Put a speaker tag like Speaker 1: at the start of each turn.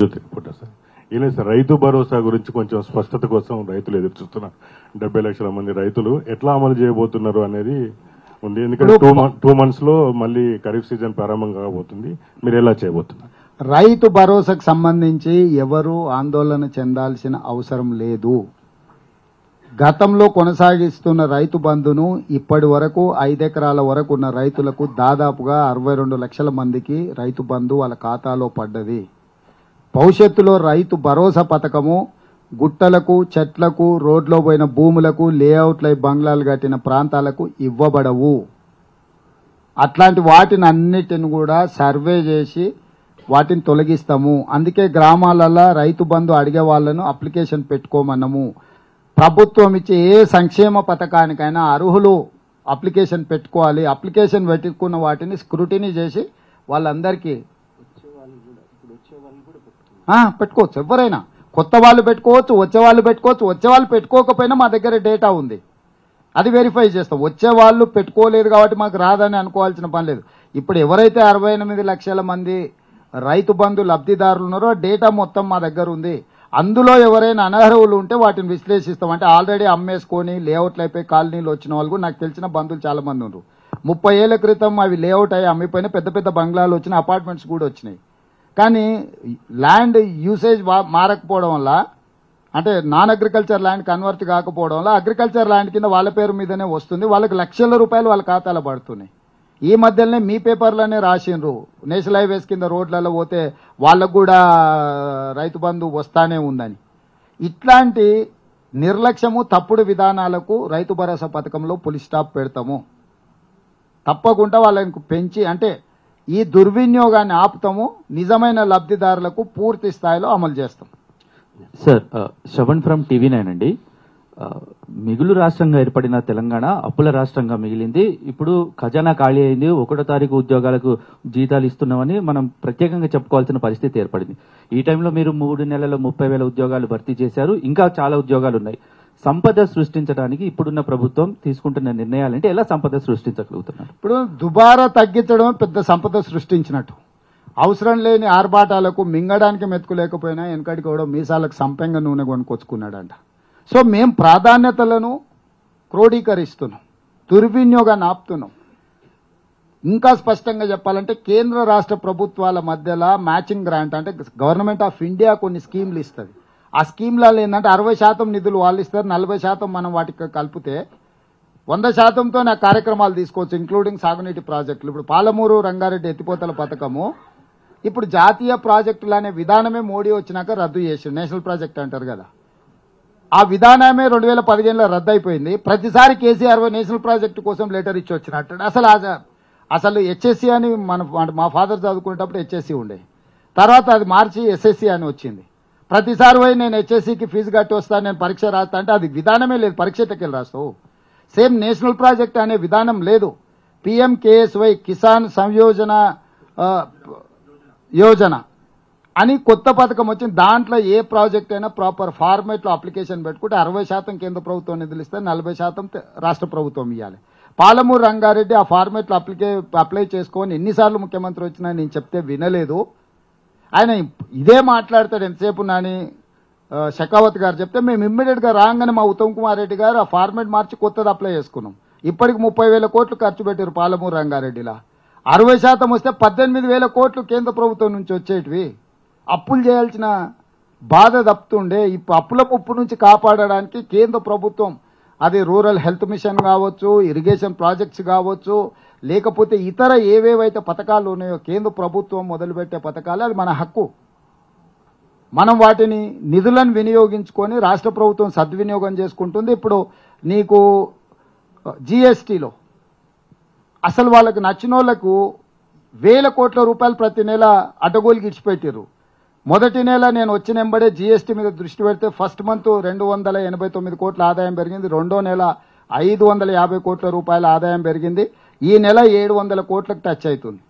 Speaker 1: Sir ఇలా sir Rythu Bharosa గురించి కొంచెం స్పష్టత కోసం రైతులు ఎదురు చూస్తున్నారు. 70 లక్షల మంది రైతులు ఎట్లా అమలు చేయబోతున్నారు అనేది ఉంది. ఎందుకంటే 2 months లో మళ్ళీ ఖరీఫ్ సీజన్ ప్రారంభం కాబోతుంది. మీరు ఎలా చేయబోతున్నారు?
Speaker 2: రైతు భరోసాకు సంబంధించి ఎవరు ఆందోళన చెందాల్సిన అవసరం లేదు. గతంలో కొనసాగిస్తున్న రైతు బంధును ఇప్పటి వరకు 5 ఎకరాల వరకు ఉన్న రైతులకు దాదాపుగా 62 లక్షల మందికి రైతు బంధు వాళ్ళ ఖాతాలో పడ్డది. భవిష్యత్తులో రైతు భరోసా పథకము గుట్టలకు, చెట్లకు, రోడ్లో పోయిన భూములకు, లేఅవుట్లై బంగ్లాలు కట్టిన ప్రాంతాలకు ఇవ్వబడవు. అట్లాంటి వాటిని అన్నిటిని కూడా సర్వే చేసి వాటిని తొలగిస్తాము. అందుకే గ్రామాలలో రైతు బంధు అడిగే వాళ్ళను అప్లికేషన్ పెట్టుకోమన్నాము. ప్రభుత్వం ఇచ్చే ఏ సంక్షేమ పథకానికైనా అర్హులు అప్లికేషన్ పెట్టుకోవాలి. అప్లికేషన్ పెట్టుకున్న వాటిని స్క్రూటినీ చేసి వాళ్ళందరికీ పెట్టుకోవచ్చు. ఎవరైనా కొత్త వాళ్ళు పెట్టుకోవచ్చు, వచ్చే వాళ్ళు పెట్టుకోవచ్చు. వచ్చే వాళ్ళు పెట్టుకోకపోయినా మా దగ్గర డేటా ఉంది, అది వెరిఫై చేస్తాం. వచ్చే వాళ్ళు పెట్టుకోలేదు కాబట్టి మాకు రాదని అనుకోవాల్సిన పని లేదు. ఇప్పుడు ఎవరైతే 68 లక్షల మంది రైతు బంధు లబ్ధిదారులు ఉన్నారో డేటా మొత్తం మా దగ్గర ఉంది. అందులో ఎవరైనా అనర్హులు ఉంటే వాటిని విశ్లేషిస్తాం. అంటే ఆల్రెడీ అమ్మేసుకొని లేఅవుట్లు అయిపోయి కాలనీలు వచ్చిన వాళ్ళు నాకు తెలిసిన బంధువులు చాలా మంది ఉన్నారు. 30 ఏళ్ల క్రితం అవి లేఅవుట్ అయ్యి అమ్మిపోయినా పెద్ద పెద్ద బంగ్లాలు వచ్చినాయి, అపార్ట్మెంట్స్ కూడా వచ్చినాయి. కానీ ల్యాండ్ యూసేజ్ మారకపోవడం వల్ల, అంటే నాన్ అగ్రికల్చర్ ల్యాండ్ కన్వర్ట్ కాకపోవడం వల్ల అగ్రికల్చర్ ల్యాండ్ కింద వాళ్ళ పేరు మీదనే వస్తుంది. వాళ్ళకి లక్షల రూపాయలు వాళ్ళ ఖాతాలో పడుతున్నాయి. ఈ మధ్యలోనే మీ పేపర్లోనే రాసిండ్రు, నేషనల్ హైవేస్ కింద రోడ్లలో పోతే వాళ్ళకు కూడా రైతు బంధు వస్తానే ఉందని. ఇట్లాంటి నిర్లక్ష్యము, తప్పుడు విధానాలకు రైతు భరోసా పథకంలో పులి స్టాప్ పెడతాము. తప్పకుండా వాళ్ళకు పెంచి, అంటే ఈ దుర్వినియోగాన్ని ఆపుతాము. నిజమైన లబ్ధిదారులకు పూర్తి స్థాయిలో అమలు చేస్తాం.
Speaker 3: సార్, శ్రవణ్ ఫ్రమ్ TV9 అండి. మిగులు రాష్ట్రంగా ఏర్పడిన తెలంగాణ అప్పుల రాష్ట్రంగా మిగిలింది. ఇప్పుడు ఖజానా ఖాళీ అయింది. 1వ తారీఖు ఉద్యోగాలకు జీతాలు ఇస్తున్నామని మనం ప్రత్యేకంగా చెప్పుకోవాల్సిన పరిస్థితి ఏర్పడింది. ఈ టైంలో మీరు 3 నెలల్లో 30,000 ఉద్యోగాలు భర్తీ చేశారు. ఇంకా చాలా ఉద్యోగాలు ఉన్నాయి. సంపద సృష్టించడానికి ఇప్పుడున్న ప్రభుత్వం తీసుకుంటున్న నిర్ణయాలంటే ఎలా సంపద సృష్టించగలుగుతున్నారు?
Speaker 2: ఇప్పుడు దుబారా తగ్గించడం పెద్ద సంపద సృష్టించినట్టు. అవసరం లేని ఆర్భాటాలకు మింగడానికి మెతుకులేకపోయినా వెనకడికి కూడా మీసాలకు సంపెంగ నూనె కొనుక్కొచ్చుకున్నాడంట. సో మేం ప్రాధాన్యతలను క్రోడీకరిస్తున్నాం, దుర్వినియోగాన్ని ఆపుతున్నాం. ఇంకా స్పష్టంగా చెప్పాలంటే కేంద్ర రాష్ట్ర ప్రభుత్వాల మధ్యలో మ్యాచింగ్ గ్రాంట్, అంటే గవర్నమెంట్ ఆఫ్ ఇండియా కొన్ని స్కీమ్లు ఇస్తుంది. ఆ స్కీమ్లలో ఏంటంటే 60% నిధులు వాళ్ళు ఇస్తారు, 40% మనం వాటికి కలిపితే 100%తో నా కార్యక్రమాలు తీసుకోవచ్చు, ఇంక్లూడింగ్ సాగునీటి ప్రాజెక్టులు. ఇప్పుడు పాలమూరు రంగారెడ్డి ఎత్తిపోతల పథకము ఇప్పుడు జాతీయ ప్రాజెక్టులు అనే విధానమే మోడీ వచ్చినాక రద్దు చేసి, నేషనల్ ప్రాజెక్ట్ అంటారు కదా, ఆ విధానమే 2015లో రద్దు అయిపోయింది. ప్రతిసారి కేసీఆర్ నేషనల్ ప్రాజెక్టు కోసం లెటర్ ఇచ్చి వచ్చినట్టు. అసలు హెచ్ఎస్సి అని మా ఫాదర్ చదువుకునేటప్పుడు హెచ్ఎస్సి ఉండే, తర్వాత అది మార్చి ఎస్ఎస్సి అని వచ్చింది. ప్రతిసారి పోయి నేను హెచ్ఎస్సికి ఫీజు కట్టి వస్తాను, నేను పరీక్ష రాస్తా అంటే అది విధానమే లేదు. పరీక్షకి వెళ్ళి రాస్తావు. సేమ్ నేషనల్ ప్రాజెక్ట్ అనే విధానం లేదు. PMKSY కిసాన్ సంయోజన యోజన అని కొత్త పథకం వచ్చింది. దాంట్లో ఏ ప్రాజెక్ట్ అయినా ప్రాపర్ ఫార్మేట్లో అప్లికేషన్ పెట్టుకుంటే 60% కేంద్ర ప్రభుత్వం నిధులు ఇస్తే 40% రాష్ట్ర ప్రభుత్వం ఇవ్వాలి. పాలమూరు రంగారెడ్డి ఆ ఫార్మేట్లో అప్లై చేసుకొని ఎన్నిసార్లు ముఖ్యమంత్రి వచ్చినా నేను చెప్తే వినలేదు. ఆయన ఇదే మాట్లాడతాడు ఎంతసేపు. నాని షెకావత్ గారు చెప్తే మేము ఇమ్మీడియట్గా రాగానే మా ఉత్తమ్ కుమార్ రెడ్డి గారు ఆ ఫార్మేట్ మార్చి కొత్తది అప్లై చేసుకున్నాం. ఇప్పటికి 30,000 కోట్లు ఖర్చు పెట్టారు పాలమూరు రంగారెడ్డిలా. 60% వస్తే 18,000 కోట్లు కేంద్ర ప్రభుత్వం నుంచి వచ్చేటివి. అప్పులు చేయాల్సిన బాధ తప్పుతుండే. ఇప్పుడు అప్పుల ముప్పు నుంచి కాపాడడానికి కేంద్ర ప్రభుత్వం, అది రూరల్ హెల్త్ మిషన్ కావచ్చు, ఇరిగేషన్ ప్రాజెక్ట్స్ కావచ్చు, లేకపోతే ఇతర ఏవేవైతే పథకాలు ఉన్నాయో కేంద్ర ప్రభుత్వం మొదలుపెట్టే పథకాలు, అది మన హక్కు. మనం వాటిని నిధులను వినియోగించుకొని రాష్ట్ర ప్రభుత్వం సద్వినియోగం చేసుకుంటుంది. ఇప్పుడు నీకు GSTలో అసలు వాళ్ళకి నచ్చిన వాళ్ళకు 1,000 కోట్ల రూపాయలు ప్రతి నెల అడ్డగోలుకి ఇచ్చిపెట్టారు. మొదటి నెల నేను వచ్చిన వెంబడే GST మీద దృష్టి పెడితే ఫస్ట్ మంత్ 289 కోట్ల ఆదాయం పెరిగింది. రెండో నెల 550 కోట్ల రూపాయల ఆదాయం పెరిగింది. ఈ నెల 700 కోట్లకు టచ్ అవుతుంది.